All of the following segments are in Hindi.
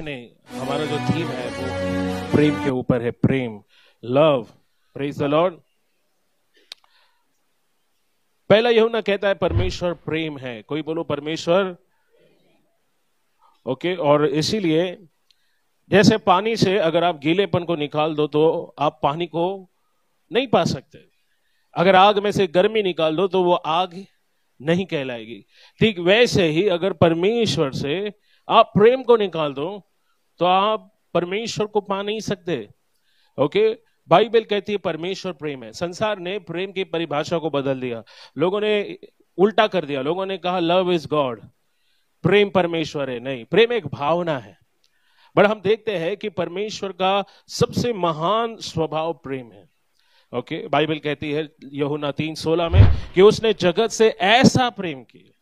नहीं, हमारा जो थीम है वो प्रेम के ऊपर है। प्रेम, लव। Praise the Lord. पहला यूहन्ना कहता है परमेश्वर प्रेम है। कोई बोलो परमेश्वर। ओके। और इसीलिए जैसे पानी से अगर आप गीलेपन को निकाल दो तो आप पानी को नहीं पा सकते। अगर आग में से गर्मी निकाल दो तो वो आग नहीं कहलाएगी। ठीक वैसे ही अगर परमेश्वर से आप प्रेम को निकाल दो तो आप परमेश्वर को पा नहीं सकते। ओके। बाइबल कहती है परमेश्वर प्रेम है। संसार ने प्रेम की परिभाषा को बदल दिया। लोगों ने उल्टा कर दिया। लोगों ने कहा लव इज गॉड, प्रेम परमेश्वर है। नहीं, प्रेम एक भावना है। बट हम देखते हैं कि परमेश्वर का सबसे महान स्वभाव प्रेम है। ओके। बाइबल कहती है यूहन्ना 3:16 में कि उसने जगत से ऐसा प्रेम किया,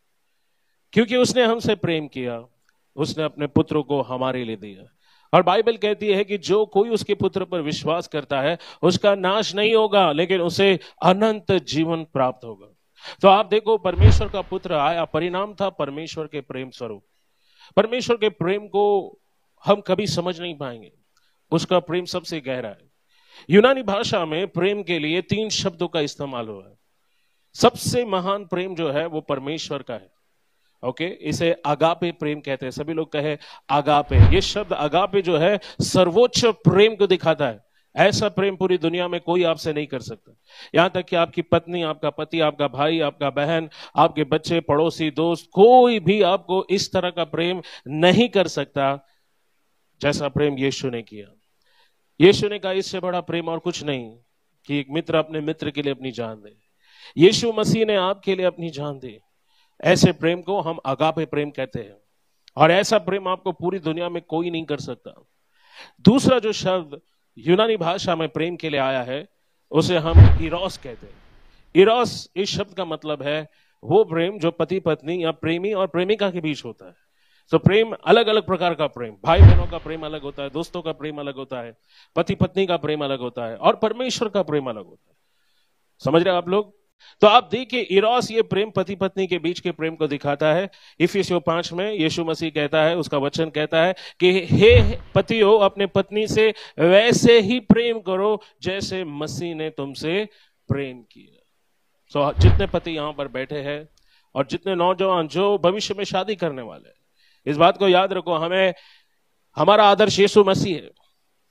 क्योंकि उसने हमसे प्रेम किया, उसने अपने पुत्र को हमारे लिए दिया। और बाइबल कहती है कि जो कोई उसके पुत्र पर विश्वास करता है उसका नाश नहीं होगा, लेकिन उसे अनंत जीवन प्राप्त होगा। तो आप देखो, परमेश्वर का पुत्र आया, परिणाम था परमेश्वर के प्रेम स्वरूप। परमेश्वर के प्रेम को हम कभी समझ नहीं पाएंगे। उसका प्रेम सबसे गहरा है। यूनानी भाषा में प्रेम के लिए 3 शब्दों का इस्तेमाल हुआ है। सबसे महान प्रेम जो है वो परमेश्वर का है। ओके। इसे अगापे प्रेम कहते हैं। सभी लोग कहे अगापे। ये शब्द अगापे जो है सर्वोच्च प्रेम को दिखाता है। ऐसा प्रेम पूरी दुनिया में कोई आपसे नहीं कर सकता। यहां तक कि आपकी पत्नी, आपका पति, आपका भाई, आपका बहन, आपके बच्चे, पड़ोसी, दोस्त, कोई भी आपको इस तरह का प्रेम नहीं कर सकता जैसा प्रेम यीशु ने किया। यीशु ने कहा इससे बड़ा प्रेम और कुछ नहीं कि एक मित्र अपने मित्र के लिए अपनी जान दे। यीशु मसीह ने आपके लिए अपनी जान दी। ऐसे प्रेम को हम अगापे प्रेम कहते हैं। और ऐसा प्रेम आपको पूरी दुनिया में कोई नहीं कर सकता। दूसरा जो शब्द यूनानी भाषा में प्रेम के लिए आया है उसे हम इरोस कहते हैं। इरोस इस शब्द का मतलब है वो प्रेम जो पति पत्नी या प्रेमी और प्रेमिका के बीच होता है। तो प्रेम अलग अलग प्रकार का प्रेम, भाई बहनों का प्रेम अलग होता है, दोस्तों का प्रेम अलग होता है, पति पत्नी का प्रेम अलग होता है, और परमेश्वर का प्रेम अलग होता है। समझ रहे आप लोग? तो आप देखिए, इरोस ये प्रेम पति पत्नी के बीच के प्रेम को दिखाता है। इफिसियों 5 में यीशु मसीह कहता है, उसका वचन कहता है कि हे पतियों, अपने पत्नी से वैसे ही प्रेम करो जैसे मसीह ने तुमसे प्रेम किया। तो जितने पति यहां पर बैठे हैं और जितने नौजवान जो भविष्य में शादी करने वाले हैं, इस बात को याद रखो, हमारा आदर्श यीशु मसीह है।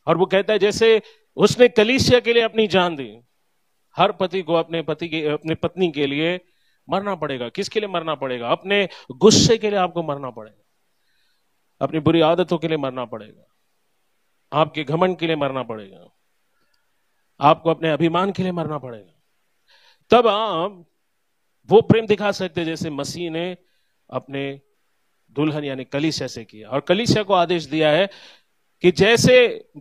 और वो कहता है जैसे उसने कलीसिया के लिए अपनी जान दी, हर पति को अपने पत्नी के लिए मरना पड़ेगा। किसके लिए मरना पड़ेगा? अपने गुस्से के लिए आपको मरना पड़ेगा, अपनी बुरी आदतों के लिए मरना पड़ेगा, आपके घमंड के लिए मरना पड़ेगा, आपको अपने अभिमान के लिए मरना पड़ेगा। तब आप वो प्रेम दिखा सकते जैसे मसीह ने अपने दुल्हन यानी कलीसिया से किया। और कलीसिया को आदेश दिया है कि जैसे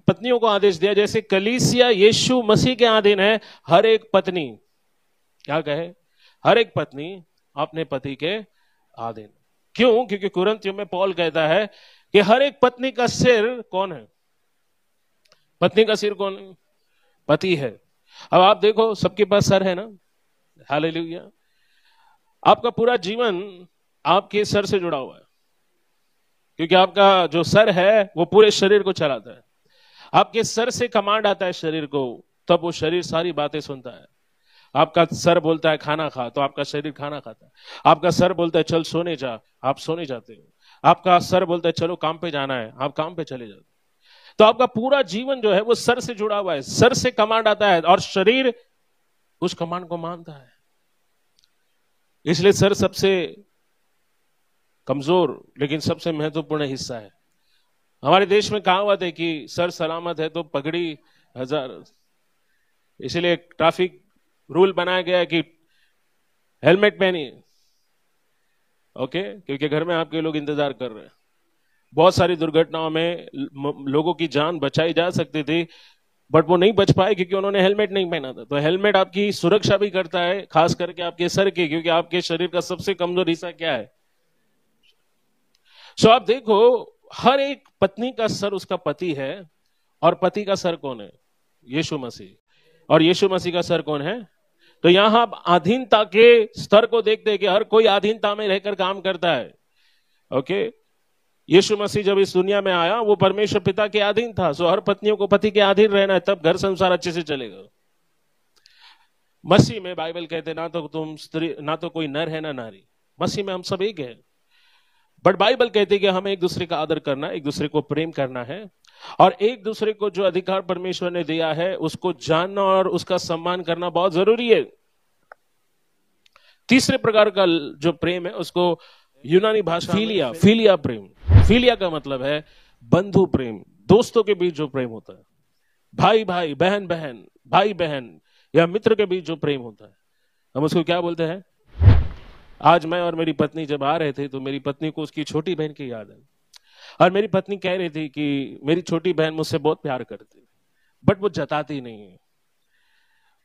पत्नियों को आदेश दिया, जैसे कलीसिया यीशु मसीह के अधीन है, हर एक पत्नी क्या कहे? हर एक पत्नी अपने पति के अधीन। क्यों? क्योंकि कुरिन्थियों में पौल कहता है कि हर एक पत्नी का सिर कौन है? पत्नी का सिर कौन है? पति है। अब आप देखो, सबके पास सर है ना? हालेलुया। आपका पूरा जीवन आपके सर से जुड़ा हुआ है, क्योंकि आपका जो सर है वो पूरे शरीर को चलाता है। आपके सर से कमांड आता है शरीर को, तब वो शरीर सारी बातें सुनता है। आपका सर बोलता है खाना खा, तो आपका शरीर खाना खाता है। आपका सर बोलता है चल सोने जा, आप सोने जाते हो। आपका सर बोलता है चलो काम पे जाना है, आप काम पे चले जाते हो। तो आपका पूरा जीवन जो है वो सर से जुड़ा हुआ है। सर से कमांड आता है और शरीर उस कमांड को मानता है। इसलिए सर सबसे कमजोर लेकिन सबसे महत्वपूर्ण हिस्सा है। हमारे देश में कहावत है कि सर सलामत है तो पगड़ी हजार। इसलिए ट्रैफिक रूल बनाया गया है कि हेलमेट पहनिए। ओके। क्योंकि घर में आपके लोग इंतजार कर रहे हैं। बहुत सारी दुर्घटनाओं में लोगों की जान बचाई जा सकती थी, बट वो नहीं बच पाए क्योंकि उन्होंने हेलमेट नहीं पहना था। तो हेलमेट आपकी सुरक्षा भी करता है, खास करके आपके सर की, क्योंकि आपके शरीर का सबसे कमजोर हिस्सा क्या है? सो आप देखो, हर एक पत्नी का सर उसका पति है। और पति का सर कौन है? यीशु मसीह। और यीशु मसीह का सर कौन है? तो यहां आप अधीनता के स्तर को देखते हैं कि हर कोई अधीनता में रहकर काम करता है। ओके। यीशु मसीह जब इस दुनिया में आया वो परमेश्वर पिता के अधीन था, सो हर पत्नियों को पति के अधीन रहना है, तब घर संसार अच्छे से चलेगा। मसीह में बाइबल कहते ना तो तुम स्त्री, ना तो कोई नर है ना नारी, मसीह में हम सब एक हैं। बट बाइबल कहती है कि हमें एक दूसरे का आदर करना, एक दूसरे को प्रेम करना है, और एक दूसरे को जो अधिकार परमेश्वर ने दिया है उसको जानना और उसका सम्मान करना बहुत जरूरी है। तीसरे प्रकार का जो प्रेम है उसको यूनानी भाषा फिलिया प्रेम। फिलिया का मतलब है बंधु प्रेम, दोस्तों के बीच जो प्रेम होता है, भाई भाई, बहन बहन, भाई बहन या मित्र के बीच जो प्रेम होता है, हम उसको क्या बोलते हैं? आज मैं और मेरी पत्नी जब आ रहे थे तो मेरी पत्नी को उसकी छोटी बहन की याद है, और मेरी पत्नी कह रही थी कि मेरी छोटी बहन मुझसे बहुत प्यार करती है, बट वो जताती नहीं है,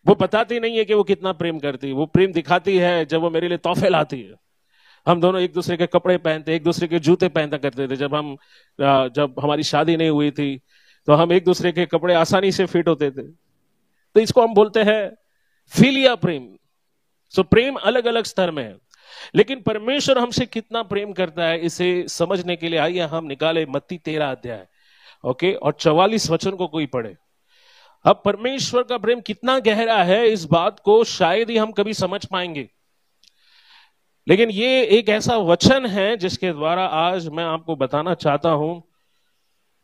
वो बताती नहीं है कि वो कितना प्रेम करती है। वो प्रेम दिखाती है जब वो मेरे लिए तोहफे लाती है। हम दोनों एक दूसरे के कपड़े पहनते, एक दूसरे के जूते पहनता करते थे। जब हमारी शादी नहीं हुई थी तो हम एक दूसरे के कपड़े आसानी से फिट होते थे। तो इसको हम बोलते हैं फिलिया प्रेम। सो प्रेम अलग अलग स्तर में है, लेकिन परमेश्वर हमसे कितना प्रेम करता है इसे समझने के लिए आइए हम निकाले मत्ती 13 अध्याय, ओके, और 44 वचन को कोई पढ़े। अब परमेश्वर का प्रेम कितना गहरा है इस बात को शायद ही हम कभी समझ पाएंगे, लेकिन ये एक ऐसा वचन है जिसके द्वारा आज मैं आपको बताना चाहता हूं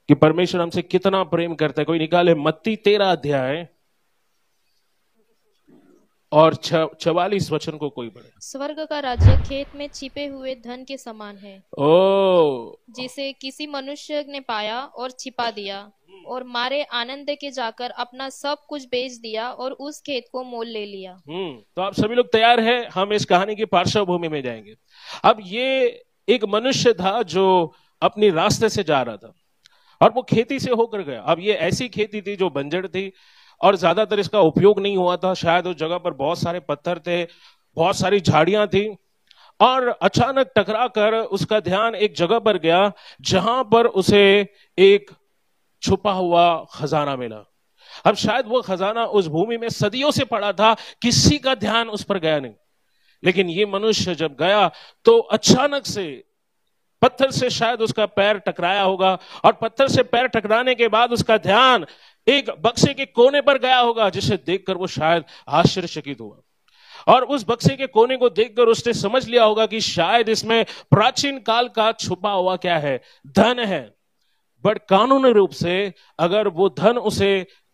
कि परमेश्वर हमसे कितना प्रेम करता है। कोई निकाले मत्ती 13 अध्याय और 44 वचन को कोई पढ़े। स्वर्ग का राज्य खेत में छिपे हुए धन के समान है, जिसे किसी मनुष्य ने पाया और छिपा दिया, और मारे आनंद के जाकर अपना सब कुछ बेच दिया और उस खेत को मोल ले लिया। तो आप सभी लोग तैयार हैं? हम इस कहानी की पार्श्वभूमि में जाएंगे। अब ये एक मनुष्य था जो अपनी रास्ते से जा रहा था और वो खेती से होकर गया। अब ये ऐसी खेती थी जो बंजर थी और ज्यादातर इसका उपयोग नहीं हुआ था। शायद उस जगह पर बहुत सारे पत्थर थे, बहुत सारी झाड़ियां थी, और अचानक टकरा कर उसका ध्यान एक जगह पर गया जहां पर उसे एक छुपा हुआ खजाना मिला। अब शायद वो खजाना उस भूमि में सदियों से पड़ा था, किसी का ध्यान उस पर गया नहीं, लेकिन ये मनुष्य जब गया तो अचानक से पत्थर से शायद उसका पैर टकराया होगा, और पत्थर से पैर टकराने के बाद उसका ध्यान एक बक्से के कोने पर गया होगा, जिसे देखकर वो शायद आश्चर्यचकित हुआ, और उस बक्से के कोने को देखकर उसने समझ लिया होगा कि शायद इसमें प्राचीन काल का छुपा हुआ क्या है, धन है। बट कानूनी रूप से अगर वो धन उसे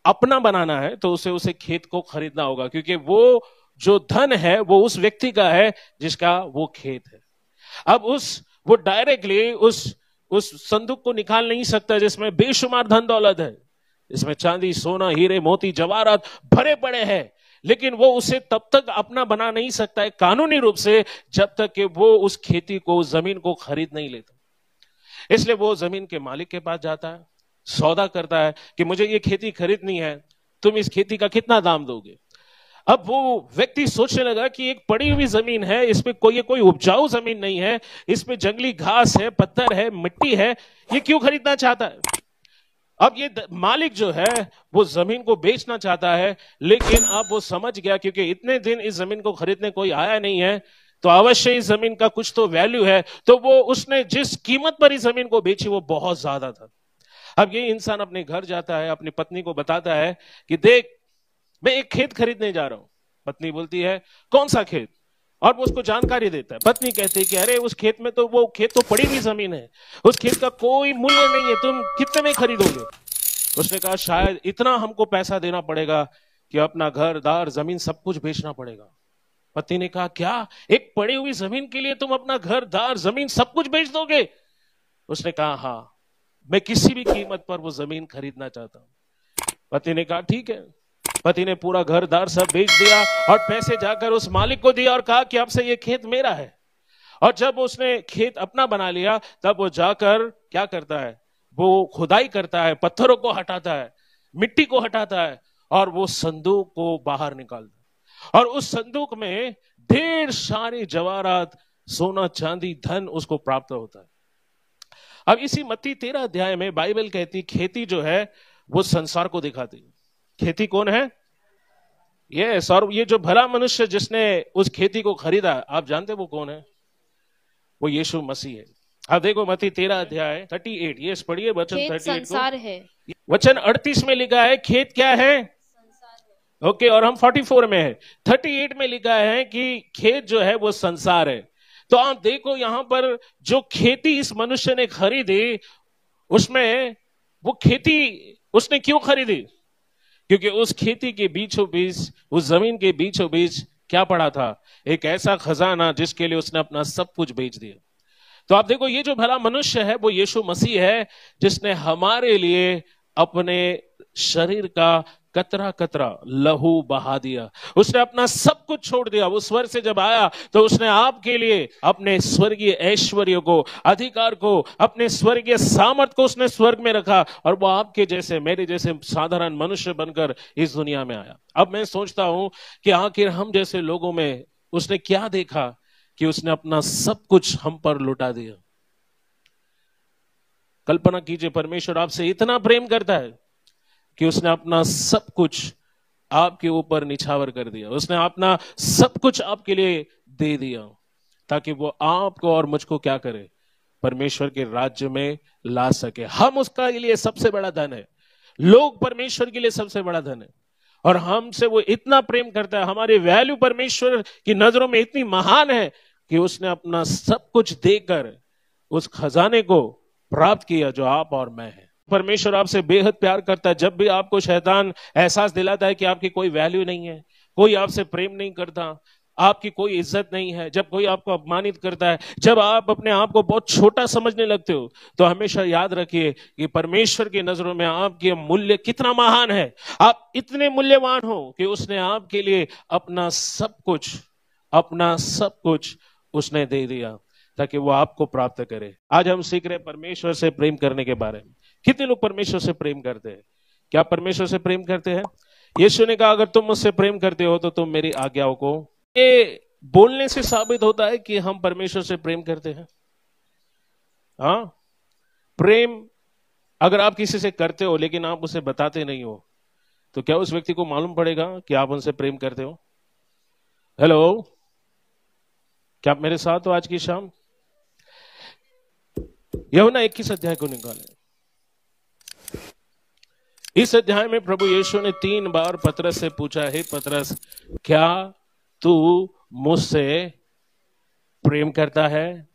अपना बनाना है तो उसे खेत को खरीदना होगा, क्योंकि वो जो धन है वो उस व्यक्ति का है जिसका वो खेत है। अब वो डायरेक्टली उस संदूक को निकाल नहीं सकता जिसमें बेशुमार धन दौलत है, इसमें चांदी, सोना, हीरे, मोती, जवाहरात भरे पड़े हैं, लेकिन वो उसे तब तक अपना बना नहीं सकता है कानूनी रूप से जब तक कि वो उस खेती को, उस जमीन को खरीद नहीं लेता। इसलिए वो जमीन के मालिक के पास जाता है, सौदा करता है कि मुझे ये खेती खरीदनी है, तुम इस खेती का कितना दाम दोगे। अब वो व्यक्ति सोचने लगा कि एक पड़ी हुई जमीन है, इसमें कोई उपजाऊ जमीन नहीं है, इसमें जंगली घास है, पत्थर है, मिट्टी है, ये क्यों खरीदना चाहता है। अब ये मालिक जो है वो जमीन को बेचना चाहता है, लेकिन अब वो समझ गया क्योंकि इतने दिन इस जमीन को खरीदने कोई आया नहीं है तो अवश्य इस जमीन का कुछ तो वैल्यू है, तो वो उसने जिस कीमत पर इस जमीन को बेची वो बहुत ज्यादा था। अब ये इंसान अपने घर जाता है, अपनी पत्नी को बताता है कि देख मैं एक खेत खरीदने जा रहा हूं। पत्नी बोलती है कौन सा खेत, और वो उसको जानकारी देता है। पत्नी कहती है कि अरे उस खेत में तो वो खेत तो पड़ी हुई जमीन है, उस खेत का कोई मूल्य नहीं है, तुम कितने में खरीदोगे। उसने कहा शायद इतना हमको पैसा देना पड़ेगा कि अपना घर दार जमीन सब कुछ बेचना पड़ेगा। पति ने कहा क्या, एक पड़ी हुई जमीन के लिए तुम अपना घर दार जमीन सब कुछ बेच दोगे। उसने कहा हाँ, मैं किसी भी कीमत पर वो जमीन खरीदना चाहता हूं। पति ने कहा ठीक है। पति ने पूरा घर दार सब बेच दिया और पैसे जाकर उस मालिक को दिया और कहा कि अब से ये खेत मेरा है। और जब उसने खेत अपना बना लिया तब वो जाकर क्या करता है, वो खुदाई करता है, पत्थरों को हटाता है, मिट्टी को हटाता है, और वो संदूक को बाहर निकालता है, और उस संदूक में ढेर सारे जवाहरात, सोना, चांदी, धन उसको प्राप्त होता है। अब इसी मत्ती 13 अध्याय में बाइबल कहती खेती जो है वो संसार को दिखाती है। खेती कौन है? यस, और ये जो भला मनुष्य जिसने उस खेती को खरीदा, आप जानते वो कौन है? वो यीशु मसीह है। आप देखो मत्ती 13 अध्याय 38, ये पढ़िए वचन 38 संसार है। वचन 38 में लिखा है खेत क्या है? ओके, और हम 44 में है। 38 में लिखा है कि खेत जो है वो संसार है। तो आप देखो यहां पर जो खेती इस मनुष्य ने खरीदी, उसमें वो खेती उसने क्यों खरीदी? क्योंकि उस खेती के बीचों बीच, उस जमीन के बीचों बीच क्या पड़ा था? एक ऐसा खजाना जिसके लिए उसने अपना सब कुछ बेच दिया। तो आप देखो ये जो भला मनुष्य है वो यीशु मसीह है, जिसने हमारे लिए अपने शरीर का कतरा कतरा लहू बहा दिया। उसने अपना सब कुछ छोड़ दिया। वो स्वर्ग से जब आया तो उसने आपके लिए अपने स्वर्गीय ऐश्वर्य को, अधिकार को, अपने स्वर्गीय सामर्थ को उसने स्वर्ग में रखा, और वो आपके जैसे, मेरे जैसे साधारण मनुष्य बनकर इस दुनिया में आया। अब मैं सोचता हूं कि आखिर हम जैसे लोगों में उसने क्या देखा कि उसने अपना सब कुछ हम पर लुटा दिया। कल्पना कीजिए, परमेश्वर आपसे इतना प्रेम करता है कि उसने अपना सब कुछ आपके ऊपर निछावर कर दिया। उसने अपना सब कुछ आपके लिए दे दिया ताकि वो आपको और मुझको क्या करे? परमेश्वर के राज्य में ला सके। हम उसका लिए सबसे बड़ा धन है। लोग परमेश्वर के लिए सबसे बड़ा धन है, और हमसे वो इतना प्रेम करता है, हमारी वैल्यू परमेश्वर की नजरों में इतनी महान है कि उसने अपना सब कुछ देकर उस खजाने को प्राप्त किया जो आप और मैं हैं। परमेश्वर आपसे बेहद प्यार करता है। जब भी आपको शैतान एहसास दिलाता है कि आपकी कोई वैल्यू नहीं है, कोई आपसे प्रेम नहीं करता, आपकी कोई इज्जत नहीं है, जब कोई आपको अपमानित करता है, जब आप अपने आप को बहुत छोटा समझने लगते हो, तो हमेशा याद रखिए कि परमेश्वर की नजरों में आपके मूल्य कितना महान है। आप इतने मूल्यवान हो कि उसने आपके लिए अपना सब कुछ उसने दे दिया ताकि वो आपको प्राप्त करे। आज हम सीख रहे परमेश्वर से प्रेम करने के बारे में। कितने लोग परमेश्वर से प्रेम करते हैं? क्या परमेश्वर से प्रेम करते हैं? यीशु ने कहा अगर तुम मुझसे प्रेम करते हो तो तुम मेरी आज्ञाओं को। ये बोलने से साबित होता है कि हम परमेश्वर से प्रेम करते हैं। हाँ, प्रेम अगर आप किसी से करते हो लेकिन आप उसे बताते नहीं हो, तो क्या उस व्यक्ति को मालूम पड़ेगा कि आप उनसे प्रेम करते हो? हेलो, क्या आप मेरे साथ हो आज की शाम? यूहन्ना 21 अध्याय को निकालें। इस अध्याय में प्रभु यीशु ने 3 बार पतरस से पूछा, हे पतरस, क्या तू मुझसे प्रेम करता है?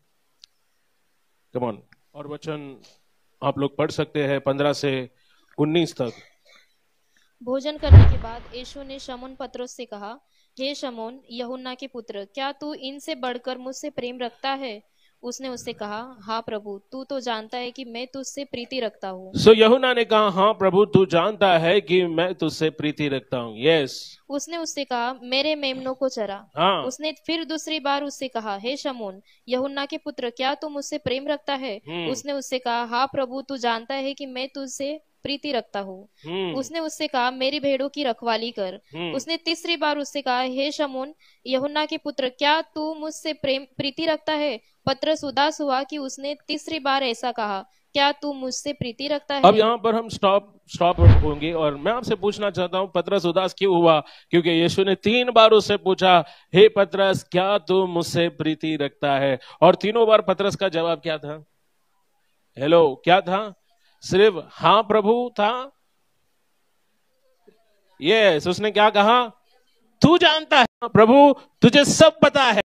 Come on. और वचन आप लोग पढ़ सकते हैं 15 से 19 तक। भोजन करने के बाद यीशु ने शमौन पतरस से कहा, हे शमौन, यूहन्ना के पुत्र, क्या तू इनसे बढ़कर मुझसे प्रेम रखता है? उसने उससे कहा, हाँ प्रभु, तू तो जानता है कि मैं तुझसे प्रीति रखता हूँ। सो यूहन्ना ने कहा, हाँ प्रभु, तू जानता है कि मैं तुझसे प्रीति रखता हूँ। यस। उसने उससे कहा, मेरे मेमनों को चरा। हाँ। उसने फिर दूसरी बार उससे कहा, हे शमौन, यूहन्ना के पुत्र, क्या तू मुझसे प्रेम रखता है? उसने उससे कहा, हाँ प्रभु, तू जानता है कि मैं तुझसे प्रीति रखता हूँ। उसने उससे कहा, मेरी भेड़ों की रखवाली कर। उसने तीसरी बार उससे कहा, हे शमौन, यूहन्ना के पुत्र, क्या तू मुझसे प्रीति रखता है? पतरस उदास हुआ कि उसने तीसरी बार ऐसा कहा, क्या तू मुझसे प्रीति रखता है? अब यहाँ पर हम स्टॉप होंगे, और मैं आपसे पूछना चाहता हूँ, पतरस उदास क्यों हुआ? क्योंकि यीशु ने 3 बार उससे पूछा, हे पतरस, क्या तू मुझसे प्रीति रखता है? और तीनों बार पतरस का जवाब क्या था? हेलो, क्या था? सिर्फ हाँ प्रभु था। यस, उसने क्या कहा? तू जानता है प्रभु, तुझे सब पता है।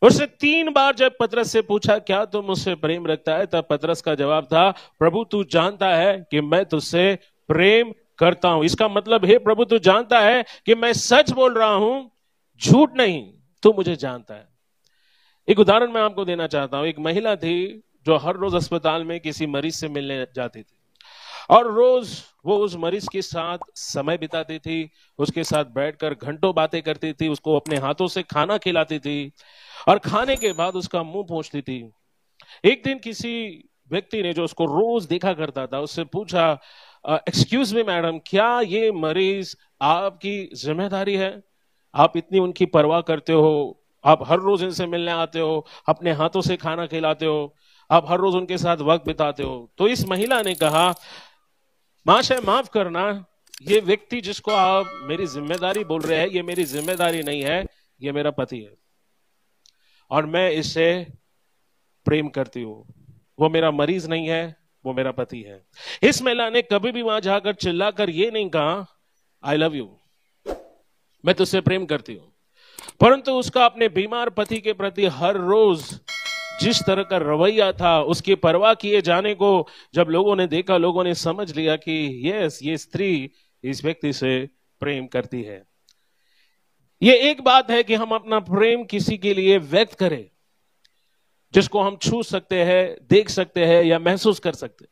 उसने 3 बार जब पतरस से पूछा, क्या तू मुझसे प्रेम रखता है, तब पतरस का जवाब था, प्रभु तू जानता है कि मैं तुझसे प्रेम करता हूं। इसका मतलब, हे प्रभु, तू जानता है कि मैं सच बोल रहा हूं, झूठ नहीं, तू मुझे जानता है। एक उदाहरण मैं आपको देना चाहता हूं। एक महिला थी जो हर रोज अस्पताल में किसी मरीज से मिलने जाती थी, और रोज वो उस मरीज के साथ समय बिताती थी, उसके साथ बैठकर घंटों बातें करती थी, उसको अपने हाथों से खाना खिलाती थी, और खाने के बाद उसका मुंह पोंछती थी। एक दिन किसी व्यक्ति ने, जो उसको रोज देखा करता था, उससे पूछा, एक्सक्यूज मी मैडम, क्या ये मरीज आपकी जिम्मेदारी है? आप इतनी उनकी परवाह करते हो, आप हर रोज इनसे मिलने आते हो, अपने हाथों से खाना खिलाते हो, आप हर रोज उनके साथ वक्त बिताते हो। तो इस महिला ने कहा, महाशय माफ करना, ये व्यक्ति जिसको आप मेरी जिम्मेदारी बोल रहे हैं, ये मेरी जिम्मेदारी नहीं है, ये मेरा पति है, और मैं इससे प्रेम करती हूँ। वो मेरा मरीज नहीं है, वो मेरा पति है। इस महिला ने कभी भी वहां जाकर चिल्लाकर ये नहीं कहा आई लव यू, मैं तुझसे प्रेम करती हूं, परंतु उसका अपने बीमार पति के प्रति हर रोज जिस तरह का रवैया था, उसकी परवाह किए जाने को जब लोगों ने देखा, लोगों ने समझ लिया कि यस, ये स्त्री इस व्यक्ति से प्रेम करती है। ये एक बात है कि हम अपना प्रेम किसी के लिए व्यक्त करें जिसको हम छू सकते हैं, देख सकते हैं या महसूस कर सकते हैं,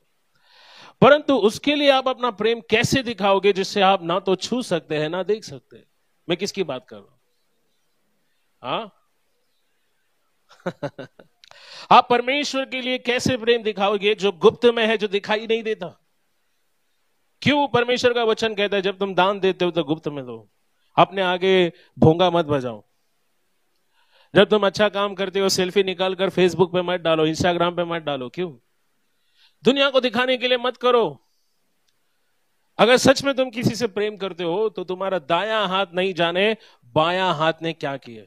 परंतु उसके लिए आप अपना प्रेम कैसे दिखाओगे जिससे आप ना तो छू सकते हैं ना देख सकते हैं? मैं किसकी बात कर रहा हूं? हाँ आप परमेश्वर के लिए कैसे प्रेम दिखाओगे जो गुप्त में है, जो दिखाई नहीं देता? क्यों परमेश्वर का वचन कहता है जब तुम दान देते हो तो गुप्त में दो, अपने आगे भोंगा मत बजाओ। जब तुम अच्छा काम करते हो सेल्फी निकाल कर फेसबुक पे मत डालो, इंस्टाग्राम पे मत डालो। क्यों? दुनिया को दिखाने के लिए मत करो। अगर सच में तुम किसी से प्रेम करते हो तो तुम्हारा दायां हाथ नहीं जाने बायां हाथ ने क्या किया।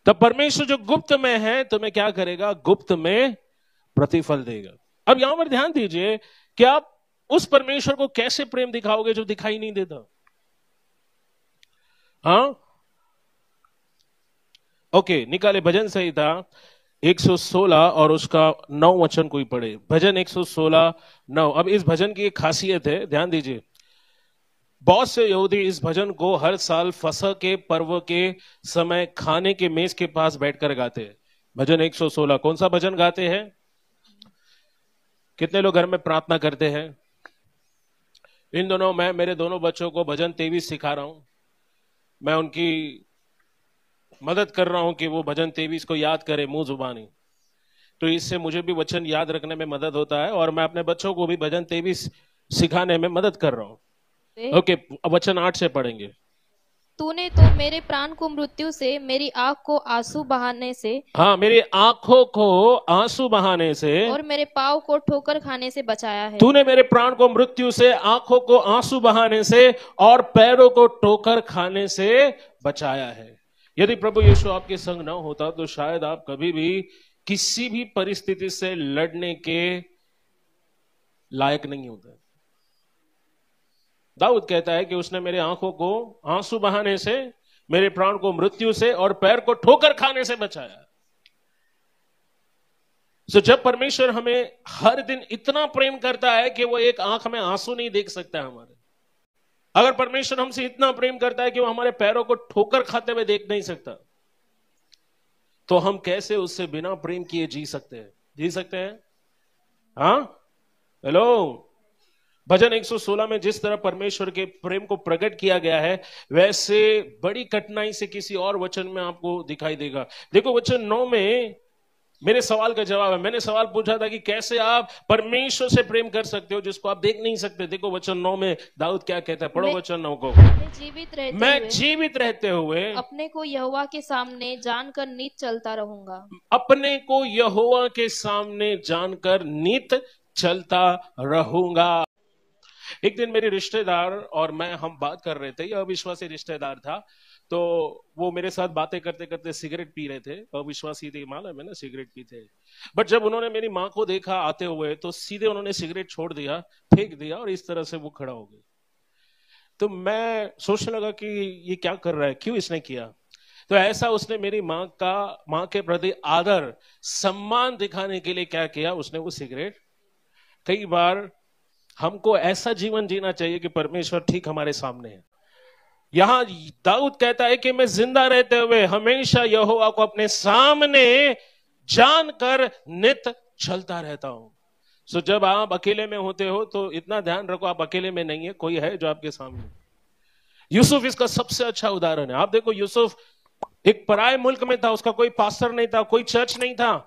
तब परमेश्वर जो गुप्त में है तुम्हें क्या करेगा? गुप्त में प्रतिफल देगा। अब यहां पर ध्यान दीजिए कि आप उस परमेश्वर को कैसे प्रेम दिखाओगे जो दिखाई नहीं देता। हाँ ओके, निकाले भजन संहिता 116 और उसका 9 वचन कोई पढ़े। भजन 116:9। अब इस भजन की एक खासियत है, ध्यान दीजिए। बहुत से यहूदी इस भजन को हर साल फसह के पर्व के समय खाने के मेज के पास बैठकर गाते हैं। भजन 116 कौन सा भजन गाते हैं? कितने लोग घर में प्रार्थना करते हैं? इन दोनों मैं मेरे दोनों बच्चों को भजन 23 सिखा रहा हूं। मैं उनकी मदद कर रहा हूं कि वो भजन 23 को याद करें मुंह जुबानी। तो इससे मुझे भी वचन याद रखने में मदद होता है और मैं अपने बच्चों को भी भजन 23 सिखाने में मदद कर रहा हूं। ओके, वचन 8 से पढ़ेंगे। तूने तो मेरे प्राण को मृत्यु से, मेरी आंख को आंसू बहाने से, हाँ, मेरी आंखों को आंसू बहाने से और मेरे पाँव को ठोकर खाने से बचाया है। तूने मेरे प्राण को मृत्यु से, आंखों को आंसू बहाने से और पैरों को ठोकर खाने से बचाया है। यदि प्रभु यीशु आपके संग न होता तो शायद आप कभी भी किसी भी परिस्थिति से लड़ने के लायक नहीं होते। दाऊद कहता है कि उसने मेरे आंखों को आंसू बहाने से, मेरे प्राण को मृत्यु से और पैर को ठोकर खाने से बचाया। तो जब परमेश्वर हमें हर दिन इतना प्रेम करता है कि वो एक आंख में आंसू नहीं देख सकता हमारे, अगर परमेश्वर हमसे इतना प्रेम करता है कि वो हमारे पैरों को ठोकर खाते हुए देख नहीं सकता, तो हम कैसे उससे बिना प्रेम किए जी सकते हैं? जी सकते हैं? हाँ, हेलो। भजन 116 में जिस तरह परमेश्वर के प्रेम को प्रकट किया गया है, वैसे बड़ी कठिनाई से किसी और वचन में आपको दिखाई देगा। देखो वचन 9 में मेरे सवाल का जवाब है। मैंने सवाल पूछा था कि कैसे आप परमेश्वर से प्रेम कर सकते हो जिसको आप देख नहीं सकते। देखो वचन 9 में दाऊद क्या कहता है, पढ़ो वचन 9 को। मैं जीवित रहते हुए अपने को यहोवा के सामने जानकर नित चलता रहूंगा। अपने को यहोवा के सामने जानकर नित चलता रहूंगा। एक दिन मेरे रिश्तेदार और मैं हम बात कर रहे थे, यह अविश्वासी रिश्तेदार था, तो वो मेरे साथ बातें करते करते सिगरेट पी रहे थे। अविश्वासी थे, मालूम है ना, सिगरेट पीते। बट जब उन्होंने मेरी माँ को देखा आते हुए तो सीधे उन्होंने सिगरेट छोड़ दिया, फेंक दिया और इस तरह से वो खड़ा हो गए। तो मैं सोचने लगा कि ये क्या कर रहा है, क्यों इसने किया। तो ऐसा उसने मेरी माँ के प्रति आदर सम्मान दिखाने के लिए क्या किया, उसने वो सिगरेट। कई बार हमको ऐसा जीवन जीना चाहिए कि परमेश्वर ठीक हमारे सामने है। यहां दाऊद कहता है कि मैं जिंदा रहते हुए हमेशा यहोवा को अपने सामने जानकर नित चलता रहता हूं। सो जब आप अकेले में होते हो तो इतना ध्यान रखो, आप अकेले में नहीं है, कोई है जो आपके सामने। यूसुफ इसका सबसे अच्छा उदाहरण है। आप देखो, यूसुफ एक पराये मुल्क में था, उसका कोई पास्टर नहीं था, कोई चर्च नहीं था,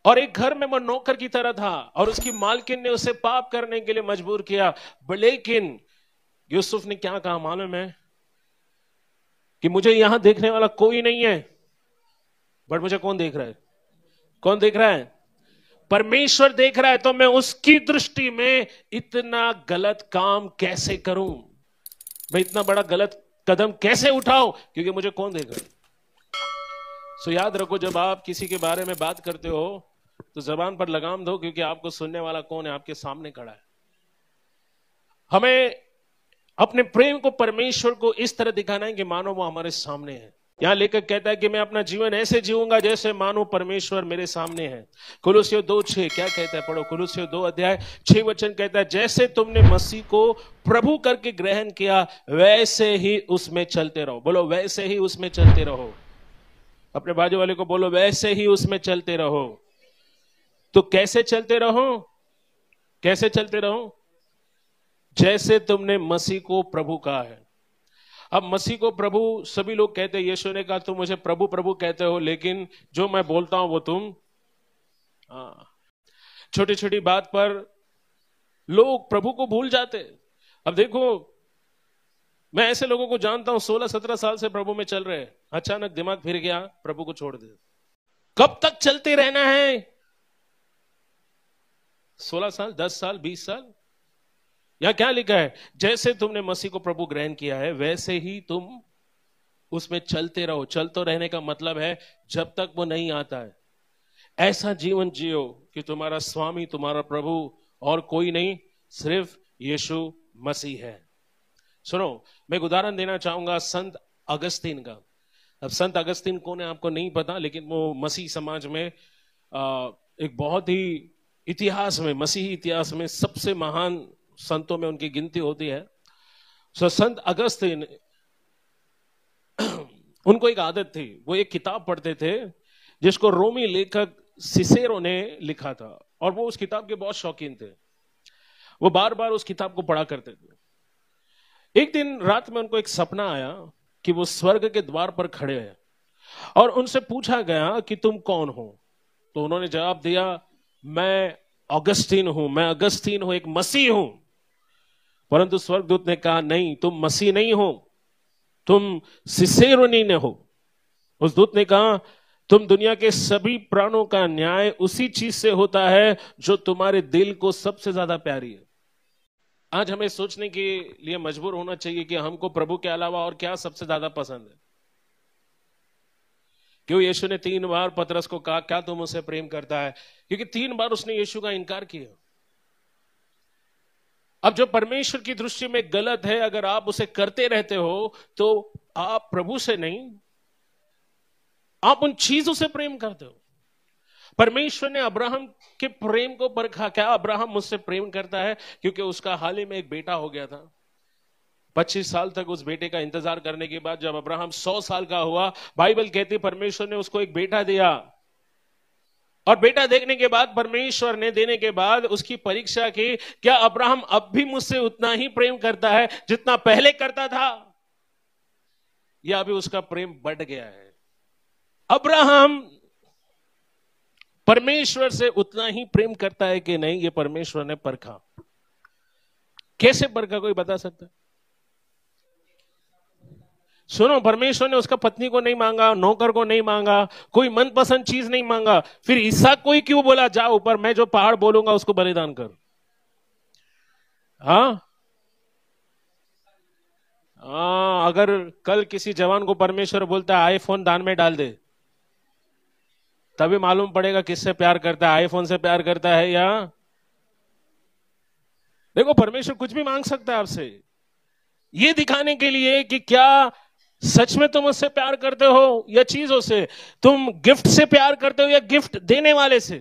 और एक घर में वो नौकर की तरह था और उसकी मालकिन ने उसे पाप करने के लिए मजबूर किया। लेकिन यूसुफ ने क्या कहा मालूम है? कि मुझे यहां देखने वाला कोई नहीं है, बट मुझे कौन देख रहा है? कौन देख रहा है? परमेश्वर देख रहा है। तो मैं उसकी दृष्टि में इतना गलत काम कैसे करूं, मैं इतना बड़ा गलत कदम कैसे उठाऊं, क्योंकि मुझे कौन देख रहा है? सो याद रखो, जब आप किसी के बारे में बात करते हो तो जबान पर लगाम दो, क्योंकि आपको सुनने वाला कौन है? आपके सामने खड़ा है। हमें अपने प्रेम को परमेश्वर को इस तरह दिखाना है कि मानो वो हमारे सामने है। यहां लेखक कहता है कि मैं अपना जीवन ऐसे जीऊंगा जैसे मानो परमेश्वर मेरे सामने है। कुलुस्सियों 2:6 क्या कहता है? पढ़ो, कुलुस्सियों 2:6 कहता है, जैसे तुमने मसीह को प्रभु करके ग्रहण किया वैसे ही उसमें चलते रहो। बोलो, वैसे ही उसमें चलते रहो। अपने बाजू वाले को बोलो, वैसे ही उसमें चलते रहो। तो कैसे चलते रहो? कैसे चलते रहो? जैसे तुमने मसीह को प्रभु कहा है। अब मसीह को प्रभु सभी लोग कहते हैं। यीशु ने कहा, तुम मुझे प्रभु प्रभु कहते हो, लेकिन जो मैं बोलता हूं वो तुम। छोटी छोटी बात पर लोग प्रभु को भूल जाते। अब देखो, मैं ऐसे लोगों को जानता हूं 16-17 साल से प्रभु में चल रहे हैं, अचानक दिमाग फिर गया, प्रभु को छोड़ दे। कब तक चलते रहना है? 16 साल, 10 साल, 20 साल? यहां क्या लिखा है? जैसे तुमने मसीह को प्रभु ग्रहण किया है वैसे ही तुम उसमें चलते रहो। चलते रहने का मतलब है जब तक वो नहीं आता है, ऐसा जीवन जियो कि तुम्हारा स्वामी, तुम्हारा प्रभु और कोई नहीं, सिर्फ यीशु मसीह है। सुनो, मैं एक उदाहरण देना चाहूंगा संत अगस्तीन का। अब संत अगस्तीन कौन है आपको नहीं पता, लेकिन वो मसीह समाज में एक बहुत ही इतिहास में, मसीही इतिहास में सबसे महान संतों में उनकी गिनती होती है। सो संत अगस्तीन, उनको एक आदत थी, वो एक किताब पढ़ते थे जिसको रोमी लेखक सिसेरो ने लिखा था, और वो उस किताब के बहुत शौकीन थे। वो बार बार उस किताब को पढ़ा करते थे। एक दिन रात में उनको एक सपना आया कि वो स्वर्ग के द्वार पर खड़े हैं और उनसे पूछा गया कि तुम कौन हो? तो उन्होंने जवाब दिया, मैं अगस्तीन हूं, मैं अगस्तीन हूं, एक मसीह हूं। परंतु स्वर्गदूत ने कहा, नहीं, तुम मसीह नहीं हो, तुम सिसेरोनी ने हो। उस दूत ने कहा, तुम दुनिया के सभी प्राणों का न्याय उसी चीज से होता है जो तुम्हारे दिल को सबसे ज्यादा प्यारी है। आज हमें सोचने के लिए मजबूर होना चाहिए कि हमको प्रभु के अलावा और क्या सबसे ज्यादा पसंद है। क्यों यीशु ने 3 बार पतरस को कहा, क्या तुम उसे प्रेम करता है? क्योंकि 3 बार उसने यीशु का इनकार किया। अब जो परमेश्वर की दृष्टि में गलत है, अगर आप उसे करते रहते हो तो आप प्रभु से नहीं, आप उन चीजों से प्रेम करते हो। परमेश्वर ने अब्राहम के प्रेम को परखा। क्या अब्राहम मुझसे प्रेम करता है? क्योंकि उसका हाल ही में एक बेटा हो गया था। 25 साल तक उस बेटे का इंतजार करने के बाद जब अब्राहम 100 साल का हुआ, बाइबल कहती परमेश्वर ने उसको एक बेटा दिया। और बेटा देखने के बाद, परमेश्वर ने देने के बाद उसकी परीक्षा की, क्या अब्राहम अब भी मुझसे उतना ही प्रेम करता है जितना पहले करता था, या अभी उसका प्रेम बढ़ गया है? अब्राहम परमेश्वर से उतना ही प्रेम करता है कि नहीं, ये परमेश्वर ने परखा। कैसे परखा, कोई बता सकता है? सुनो, परमेश्वर ने उसका पत्नी को नहीं मांगा, नौकर को नहीं मांगा, कोई मनपसंद चीज नहीं मांगा। फिर इसहाक को ही क्यों बोला, जा ऊपर, मैं जो पहाड़ बोलूंगा उसको बलिदान कर? हाँ, अगर कल किसी जवान को परमेश्वर बोलता है आईफोन दान में डाल दे, तभी मालूम पड़ेगा किससे प्यार करता है, आईफोन से प्यार करता है या। देखो, परमेश्वर कुछ भी मांग सकता है आपसे, ये दिखाने के लिए कि क्या सच में तुम उससे प्यार करते हो या चीजों से। तुम गिफ्ट से प्यार करते हो या गिफ्ट देने वाले से?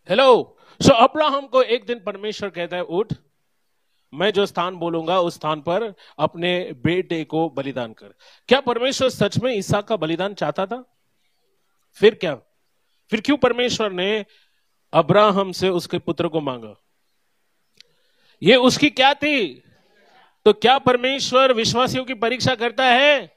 हेलो। सो अब्राहम को एक दिन परमेश्वर कहता है, उठ, मैं जो स्थान बोलूंगा उस स्थान पर अपने बेटे को बलिदान कर। क्या परमेश्वर सच में इसहाक का बलिदान चाहता था? फिर क्या? फिर क्यों परमेश्वर ने अब्राहम से उसके पुत्र को मांगा? ये उसकी क्या थी? तो क्या परमेश्वर विश्वासियों की परीक्षा करता है?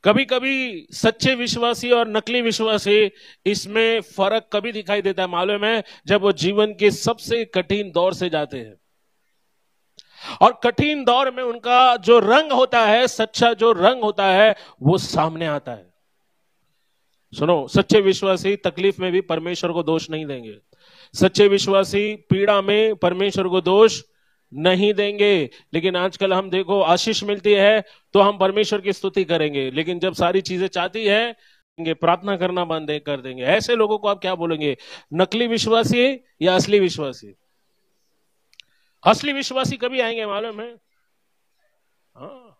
कभी कभी सच्चे विश्वासी और नकली विश्वासी, इसमें फर्क कभी दिखाई देता है, मालूम है? जब वो जीवन के सबसे कठिन दौर से जाते हैं, और कठिन दौर में उनका जो रंग होता है, सच्चा जो रंग होता है, वो सामने आता है। सुनो, सच्चे विश्वासी तकलीफ में भी परमेश्वर को दोष नहीं देंगे। सच्चे विश्वासी पीड़ा में परमेश्वर को दोष नहीं देंगे। लेकिन आजकल हम देखो, आशीष मिलती है तो हम परमेश्वर की स्तुति करेंगे, लेकिन जब सारी चीजें चाहती है प्रार्थना करना बंद कर देंगे। ऐसे लोगों को आप क्या बोलेंगे? नकली विश्वासी या असली विश्वासी? असली विश्वासी कभी आएंगे मालूम है? हाँ,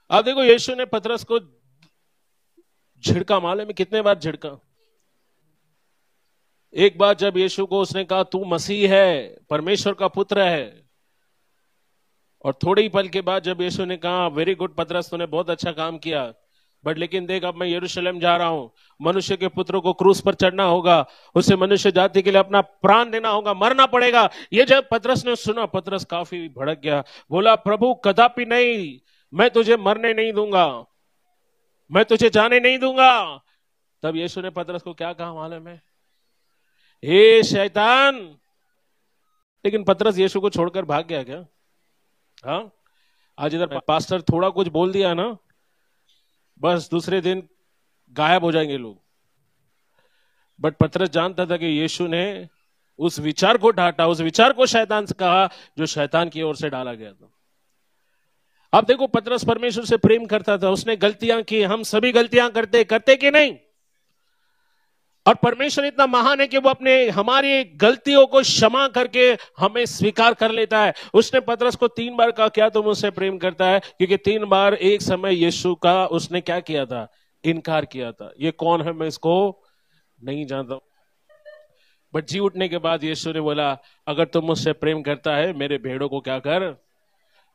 आप देखो यीशु ने पतरस को झिड़का, मालूम है कितने बार झिड़का? एक बार जब यीशु को उसने कहा तू मसीह है, परमेश्वर का पुत्र है, और थोड़े ही पल के बाद जब यीशु ने कहा वेरी गुड पतरस, तूने बहुत अच्छा काम किया, बट लेकिन देख अब मैं यरूशलेम जा रहा हूं, मनुष्य के पुत्र को क्रूस पर चढ़ना होगा, उसे मनुष्य जाति के लिए अपना प्राण देना होगा, मरना पड़ेगा। ये जब पतरस ने सुना, पतरस काफी भड़क गया, बोला प्रभु कदापि नहीं, मैं तुझे मरने नहीं दूंगा, मैं तुझे जाने नहीं दूंगा। तब यीशु ने पतरस को क्या कहा मालूम है? हे शैतान। लेकिन पतरस यीशु को छोड़कर भाग गया क्या? हाँ, आज इधर पास्टर थोड़ा कुछ बोल दिया ना, बस दूसरे दिन गायब हो जाएंगे लोग। बट पतरस जानता था कि यीशु ने उस विचार को डांटा, उस विचार को शैतान से कहा जो शैतान की ओर से डाला गया था। अब देखो पतरस परमेश्वर से प्रेम करता था, उसने गलतियां की, हम सभी गलतियां करते कि नहीं? और परमेश्वर इतना महान है कि वो अपने हमारी गलतियों को क्षमा करके हमें स्वीकार कर लेता है। उसने पतरस को 3 बार कहा क्या तुम मुझसे प्रेम करता है? क्योंकि 3 बार एक समय यीशु का उसने क्या किया था? इनकार किया था। ये कौन है मैं इसको नहीं जानता। बट जी उठने के बाद यीशु ने बोला अगर तुम मुझसे प्रेम करता है मेरे भेड़ों को क्या कर।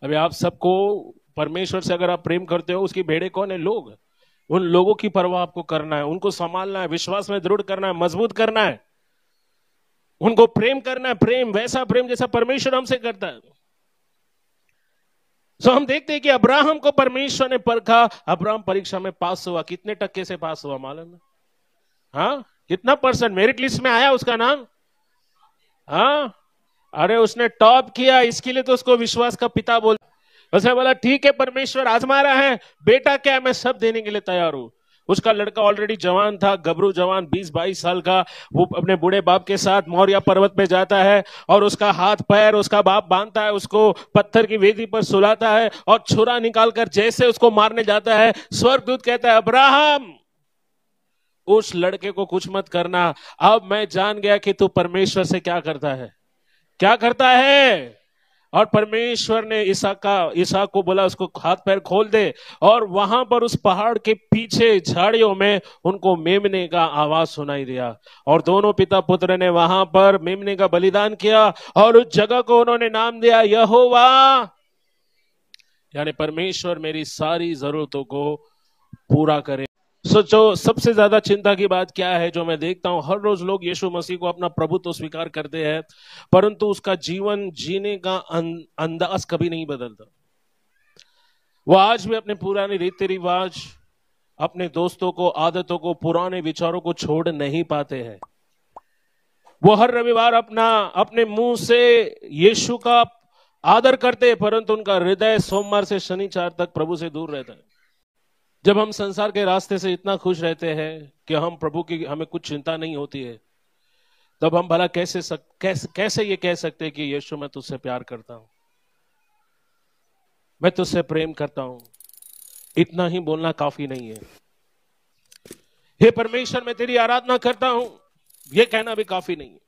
अभी आप सबको परमेश्वर से अगर आप प्रेम करते हो, उसकी भेड़े कौन है? लोग। उन लोगों की परवाह आपको करना है, उनको संभालना है, विश्वास में दृढ़ करना है, मजबूत करना है, उनको प्रेम करना है, प्रेम वैसा प्रेम जैसा परमेश्वर हमसे करता है। तो हम देखते हैं कि अब्राहम को परमेश्वर ने परखा, अब्राहम परीक्षा में पास हुआ। कितने टक्के से पास हुआ मालूम है? हाँ, कितना परसेंट मेरिट लिस्ट में आया उसका नाम? हाँ, अरे उसने टॉप किया, इसके लिए तो उसको विश्वास का पिता बोल। उसने बोला ठीक है परमेश्वर आजमा रहा है, बेटा क्या है मैं सब देने के लिए तैयार हूं। उसका लड़का ऑलरेडी जवान था, गबरू जवान 20-22 साल का। वो अपने बूढ़े बाप के साथ मौर्या पर्वत पे जाता है और उसका हाथ पैर उसका बाप बांधता है, उसको पत्थर की वेदी पर सुलाता है और छुरा निकालकर जैसे उसको मारने जाता है, स्वर्गदूत कहता है अब्राहम उस लड़के को कुछ मत करना, अब मैं जान गया कि तू परमेश्वर से क्या करता है, क्या करता है। और परमेश्वर ने इसहाक को बोला उसको हाथ पैर खोल दे, और वहां पर उस पहाड़ के पीछे झाड़ियों में उनको मेमने का आवाज सुनाई दिया, और दोनों पिता पुत्र ने वहां पर मेमने का बलिदान किया और उस जगह को उन्होंने नाम दिया यहोवा, यानी परमेश्वर मेरी सारी जरूरतों को पूरा करे। सोचो सबसे ज्यादा चिंता की बात क्या है जो मैं देखता हूं, हर रोज लोग यीशु मसीह को अपना प्रभु तो स्वीकार करते हैं, परंतु उसका जीवन जीने का अंदाज कभी नहीं बदलता। वो आज भी अपने पुराने रीति रिवाज, अपने दोस्तों को, आदतों को, पुराने विचारों को छोड़ नहीं पाते हैं। वो हर रविवार अपने मुंह से यीशु का आदर करते हैं, परंतु उनका हृदय सोमवार से शनिवार तक प्रभु से दूर रहता है। जब हम संसार के रास्ते से इतना खुश रहते हैं कि हम प्रभु की हमें कुछ चिंता नहीं होती है, तब हम भला कैसे ये कह सकते हैं कि यीशु मैं तुझसे प्यार करता हूं, मैं तुझसे प्रेम करता हूं। इतना ही बोलना काफी नहीं है। हे परमेश्वर मैं तेरी आराधना करता हूं, यह कहना भी काफी नहीं है।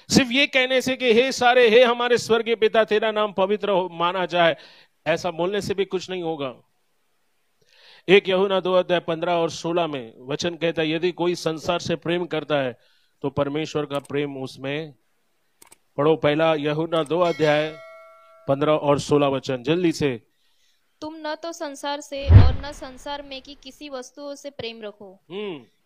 सिर्फ ये कहने से कि हे हमारे स्वर्गीय पिता तेरा नाम पवित्र माना जाए, ऐसा बोलने से भी कुछ नहीं होगा। 1 यूहन्ना 2:15 और 16 में वचन कहता है यदि कोई संसार से प्रेम करता है तो परमेश्वर का प्रेम उसमें। पढ़ो 1 यूहन्ना 2:15 और 16 वचन जल्दी से। तुम न तो संसार से और न संसार में की किसी वस्तुओं से प्रेम रखो।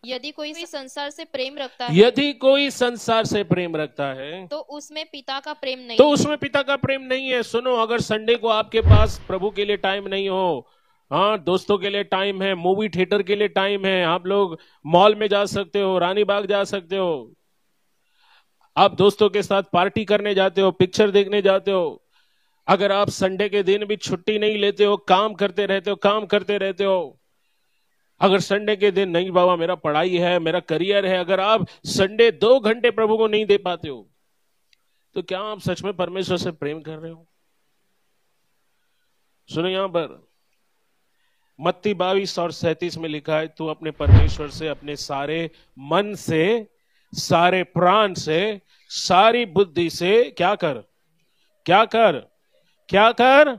यदि कोई संसार से प्रेम रखता है, यदि कोई संसार से प्रेम रखता है तो उसमें पिता का प्रेम नहीं, तो उसमें पिता का प्रेम नहीं है। सुनो, अगर संडे को आपके पास प्रभु के लिए टाइम नहीं हो, हाँ दोस्तों के लिए टाइम है, मूवी थिएटर के लिए टाइम है, आप लोग मॉल में जा सकते हो, रानी बाग जा सकते हो, आप दोस्तों के साथ पार्टी करने जाते हो, पिक्चर देखने जाते हो। अगर आप संडे के दिन भी छुट्टी नहीं लेते हो, काम करते रहते हो, अगर संडे के दिन नहीं बाबा मेरा पढ़ाई है, मेरा करियर है, अगर आप संडे 2 घंटे प्रभु को नहीं दे पाते हो, तो क्या आप सच में परमेश्वर से प्रेम कर रहे हो? सुनो, यहां पर मत्ती 22 और 37 में लिखा है, तू अपने परमेश्वर से अपने सारे मन से, सारे प्राण से, सारी बुद्धि से क्या कर, क्या कर, क्या कर।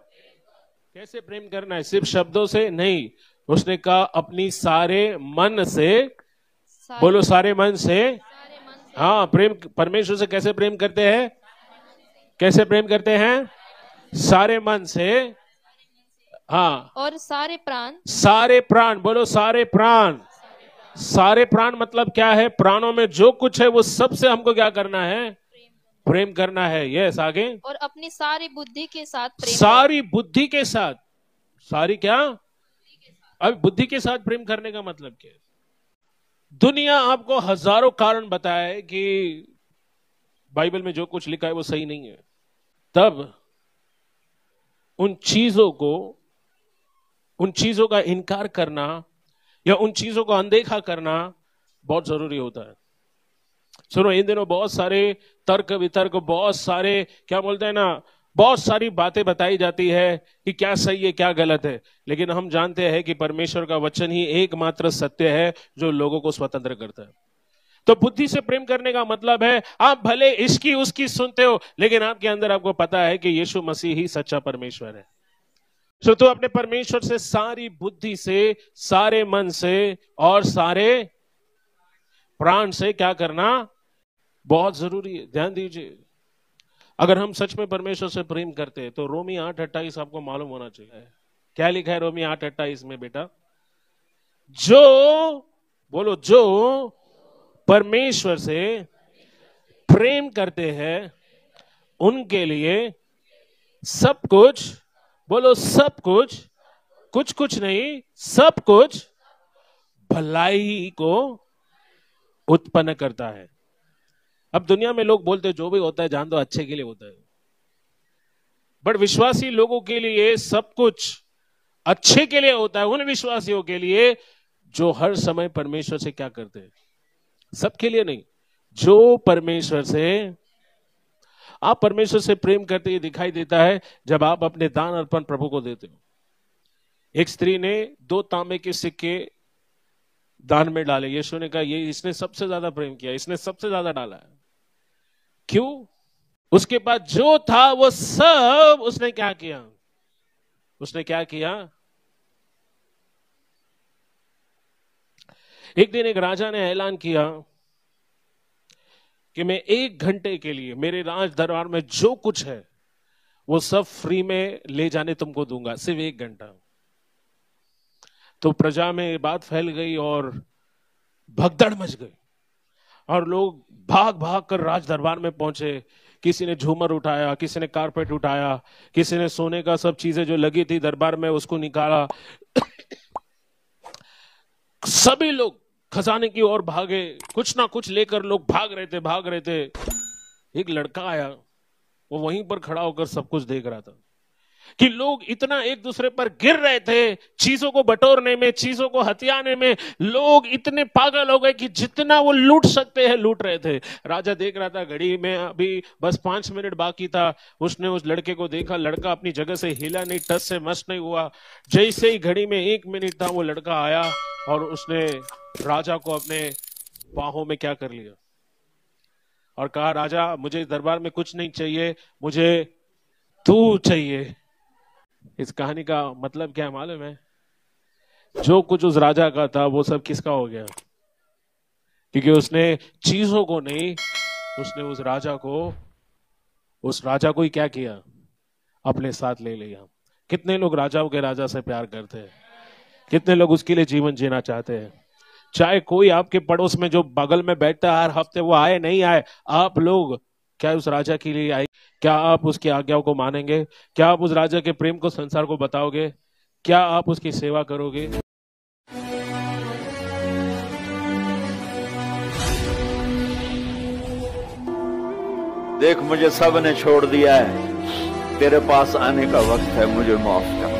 कैसे प्रेम करना है? सिर्फ शब्दों से नहीं, उसने कहा अपनी सारे मन से, बोलो सारे मन से। हाँ, प्रेम परमेश्वर से कैसे प्रेम करते हैं? कैसे प्रेम करते हैं? सारे मन से, हाँ, और सारे प्राण, सारे प्राण, बोलो सारे प्राण। सारे प्राण मतलब क्या है? प्राणों में जो कुछ है वो सबसे हमको क्या करना है? प्रेम करना है। यस, आगे। और अपनी सारी बुद्धि के साथ प्रेम, सारी बुद्धि के साथ, सारी क्या? अब बुद्धि के साथ प्रेम करने का मतलब क्या है? दुनिया आपको हजारों कारण बताए कि बाइबल में जो कुछ लिखा है वो सही नहीं है, तब उन चीजों का इनकार करना या उन चीजों को अनदेखा करना बहुत जरूरी होता है। सुनो, इन दिनों बहुत सारे तर्क वितर्क, बहुत सारे क्या बोलते हैं ना, बहुत सारी बातें बताई जाती है कि क्या सही है क्या गलत है, लेकिन हम जानते हैं कि परमेश्वर का वचन ही एकमात्र सत्य है जो लोगों को स्वतंत्र करता है। तो बुद्धि से प्रेम करने का मतलब है आप भले इसकी उसकी सुनते हो, लेकिन आपके अंदर आपको पता है कि यीशु मसीह ही सच्चा परमेश्वर है। तो अपने परमेश्वर से सारी बुद्धि से, सारे मन से और सारे प्राण से क्या करना बहुत जरूरी है। ध्यान दीजिए, अगर हम सच में परमेश्वर से प्रेम करते हैं तो रोमी 8:28 आपको मालूम होना चाहिए। क्या लिखा है रोमी 8:28 में बेटा? जो, बोलो, जो परमेश्वर से प्रेम करते हैं उनके लिए सब कुछ, बोलो सब कुछ, कुछ कुछ नहीं, सब कुछ भलाई को उत्पन्न करता है। अब दुनिया में लोग बोलते हैं जो भी होता है जान दो अच्छे के लिए होता है, बट विश्वासी लोगों के लिए सब कुछ अच्छे के लिए होता है। उन विश्वासियों के लिए जो हर समय परमेश्वर से क्या करते हैं, सबके लिए नहीं, जो परमेश्वर से, आप परमेश्वर से प्रेम करते ही दिखाई देता है जब आप अपने दान अर्पण प्रभु को देते हो। एक स्त्री ने 2 तांबे के सिक्के दान में डाले। यीशु ने कहा ये इसने सबसे ज्यादा प्रेम किया, इसने सबसे ज्यादा डाला है। क्यों? उसके बाद जो था वो सब उसने क्या किया? उसने क्या किया? एक दिन एक राजा ने ऐलान किया कि मैं 1 घंटे के लिए मेरे राज दरबार में जो कुछ है वो सब फ्री में ले जाने तुमको दूंगा, सिर्फ 1 घंटा। तो प्रजा में ये बात फैल गई और भगदड़ मच गई और लोग भाग भाग कर राज दरबार में पहुंचे। किसी ने झूमर उठाया, किसी ने कारपेट उठाया, किसी ने सोने का सब चीजें जो लगी थी दरबार में उसको निकाला। सभी लोग खजाने की ओर भागे, कुछ ना कुछ लेकर लोग भाग रहे थे। एक लड़का आया, वो वहीं पर खड़ा होकर सब कुछ देख रहा था कि लोग इतना एक दूसरे पर गिर रहे थे, चीजों को बटोरने में, चीजों को हथियाने में। लोग इतने पागल हो गए कि जितना वो लूट सकते हैं लूट रहे थे। राजा देख रहा था घड़ी में अभी बस 5 मिनट बाकी था। उसने उस लड़के को देखा, लड़का अपनी जगह से हिला नहीं, टस से मस नहीं हुआ। जैसे ही घड़ी में 1 मिनट था वो लड़का आया और उसने राजा को अपने बाहों में क्या कर लिया और कहा, राजा मुझे दरबार में कुछ नहीं चाहिए, मुझे तू चाहिए। इस कहानी का मतलब क्या मालूम है? जो कुछ उस राजा का था वो सब किसका हो गया? क्योंकि उसने चीजों को नहीं, उसने उस राजा को ही क्या किया? अपने साथ ले लिया। कितने लोग राजाओं के राजा से प्यार करते हैं? कितने लोग उसके लिए जीवन जीना चाहते हैं? चाहे कोई आपके पड़ोस में जो बगल में बैठता है हर हफ्ते, वो आए नहीं आए, आप लोग क्या उस राजा के लिए आए? क्या आप उसकी आज्ञाओं को मानेंगे? क्या आप उस राजा के प्रेम को संसार को बताओगे? क्या आप उसकी सेवा करोगे? देख मुझे सब ने छोड़ दिया है, तेरे पास आने का वक्त है, मुझे माफ कर।